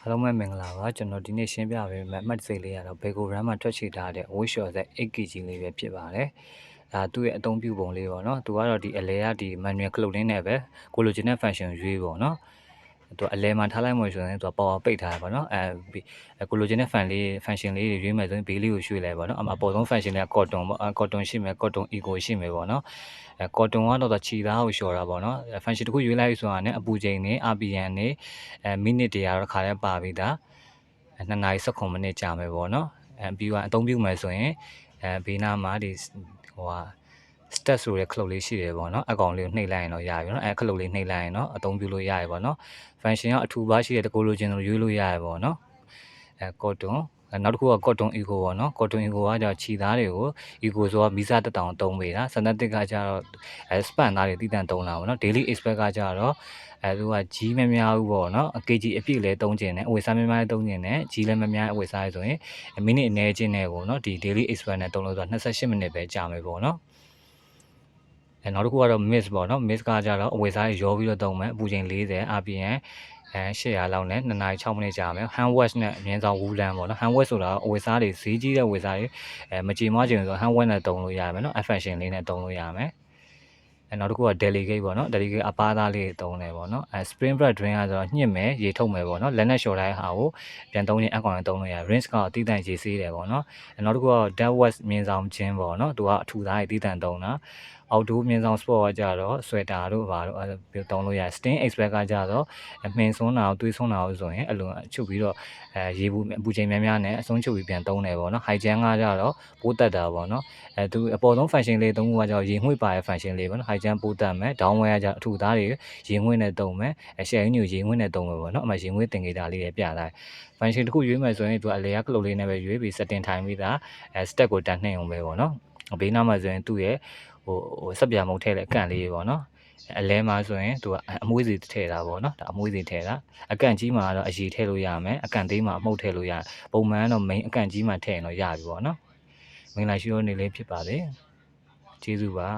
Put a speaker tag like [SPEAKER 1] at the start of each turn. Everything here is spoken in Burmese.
[SPEAKER 1] အားလုံးပဲမင်္ဂလာပါကျွန်တော်ဒီနေ့ရှင်းပြပေးမယ်အမှတ်စိတ်လေးကတော့ Bego Run မှာထွက်ချထားတဲ့ Weight Short ဆက် 8kg လေးပဲဖြစ်ပါတယ်ဒါသူ့ရဲ့အသုံးပြုပုံလေးပေါ့နော်သူကတော့ဒီအလဲကဒီ manual ခလုတ်လေးနဲ့ပဲကိုလိုချင်တဲ့ function ရွေးပေါ့နော်သူအလဲမှာထားလိုက်မှဆိုရင်သူက power ပိတ်ထားတယ်ပေါ့နော်ကိုလိုချင်တဲ့ function လေးတွေရွေးမယ်ဆိုရင်ဘေးလေးကိုရွှေ့လိုက်ပေါ့နော်အပေါ်ဆုံး function လေးက cotton ပေါ့cotton ရှိမယ် cotton eco ရှိမယ်ပေါ့နော်cotton ကတော့ခြေသားကိုလျှော်တာပေါ့နော် function တစ်ခုရွေးလိုက်ဆိုတာနဲ့အပူချိန်နဲ့ RPM နဲ့မိနစ်တရားတော့ခါလဲပါပြီးသား2နာရီ19မိနစ်ကြာမယ်ပေါ့နော်ပြီးတော့အသုံးပြုမယ်ဆိုရင်ဘေးနားမှာဒီstat ဆိုတဲ့ခလုတ်လေးရှိတယ်ပေါ့နော်အကောင်လေးကိုနှိပ်လိုက်ရင်တော့ရပြီနော်ခလုတ်လေးနှိပ်လိုက်ရင်တော့အသုံးပြုလို့ရရပေါ့နော် function ကအထူပါရှိတဲ့တကူလိုချင်လို့ရွေးလို့ရရပေါ့နော်cotton နောက်တစ်ခုက cotton eco ပေါ့နော် cotton eco ကကျခြေသားတွေကို eco ဆိုတာမီးစားတက်တောင်သုံးပေးတာစံတက်ကကျတော့span သားတွေတည်တံ့သုံးတာပေါ့နော် daily expect ကကျတော့သူကကြီးမများဘူးပေါ့နော် kg အပြည့်လဲသုံးကျင်တယ်အဝယ်စားမများသုံးကျင်တယ်ကြီးလဲမများအဝယ်စားရဆိုရင်မိနစ်အနည်းချင်းနဲ့ပေါ့နော်ဒီ daily expect နဲ့သုံးလို့ဆို28မိနစ်ပဲကြာမယ်ပေါ့နော်နောက်တစ်ခုကတော့ miss ပေါ့နော် miss ကကြတော့အဝယ်စားရောပြီးတော့သုံးမယ်အပူချိန်40 RPM 800လောက်နဲ့2နာရီ6မိနစ်ကြာမယ် hand wash နဲ့အမြင်ဆောင်ဝူလန်ပေါ့နော် hand wash ဆိုတာအဝယ်စားတွေဈေးကြီးတဲ့ဝယ်စားတွေမကြေမွားချင်ဆို hand wash နဲ့သုံးလို့ရမယ်နော် function လေးနဲ့သုံးလို့ရမယ်နောက်တစ်ခုက delegate ပေါ့နော် delegate အပါးသားလေးသုံးတယ်ပေါ့နော်spring bread drink ကဆိုတော့ညှစ်မယ်ရေထုတ်မယ်ပေါ့နော်လက်နဲ့လျှော်တိုင်းဟာကိုပြန်သုံးရင်အကောင်သုံးလို့ရ rinse ကအတီးတန့်ရေဆေးတယ်ပေါ့နော်နောက်တစ်ခုက dark wash မြင်ဆောင်ခြင်းပေါ့နော်သူကအထူသားတွေအတီးတန့်သုံးတာအောက်ဒိုးမြင်ဆောင် sport ကကြတော့ sweater တို့ဘာတို့သုံးလို့ရ stain expert ကကြတော့မှင်ဆွန်းတာကိုတွေးဆွန်းတာကိုဆိုရင်အလိုချုပ်ပြီးတော့ရေဘူးအပူချိန်များများနဲ့အဆုံးချုပ်ပြီးပြန်သုံးတယ်ပေါ့နော် high jam ကကြတော့ပိုးတက်တာပေါ့နော်သူအပေါ်ဆုံး function လေးသုံးခုကကြတော့ရေငွေ့ပါတဲ့ function လေးပေါ့နော် high jam ပိုးတက်မယ် down wear ကကြအထူသားတွေရေငွေ့နဲ့သုံးမယ်share ညိုရေငွေ့နဲ့သုံးမယ်ပေါ့နော်အမှရေငွေ့တင်ကြတာလေးတွေပြတာ function တစ်ခုရွေးမယ်ဆိုရင်သူကအလဲကကလုတ်လေးနဲ့ပဲရွေးပြီး setting ထိုင်ပြီးသားstep ကိုတန်နှိမ့်အောင်ပဲပေါ့နော်ဘေးနားမှာဆိုရင်သူ့ရဲ့စက်ပြာမုတ်ထဲလဲအကန့်လေးပေါ့နော်အလဲမှာဆိုရင်သူကအမွှေးစီထည့်တာပေါ့နော်ဒါအမွှေးစီထည့်တာအကန့်ကြီးမှာတော့အရေထည့်လို့ရမယ်အကန့်သေးမှာအမှုတ်ထည့်လို့ရပုံမှန်တော့ main အကန့်ကြီးမှာထည့်ရင်တော့ရပြီပေါ့နော်မင်္ဂလာရှိသောနေ့လေးဖြစ်ပါစေကျေးဇူးပါ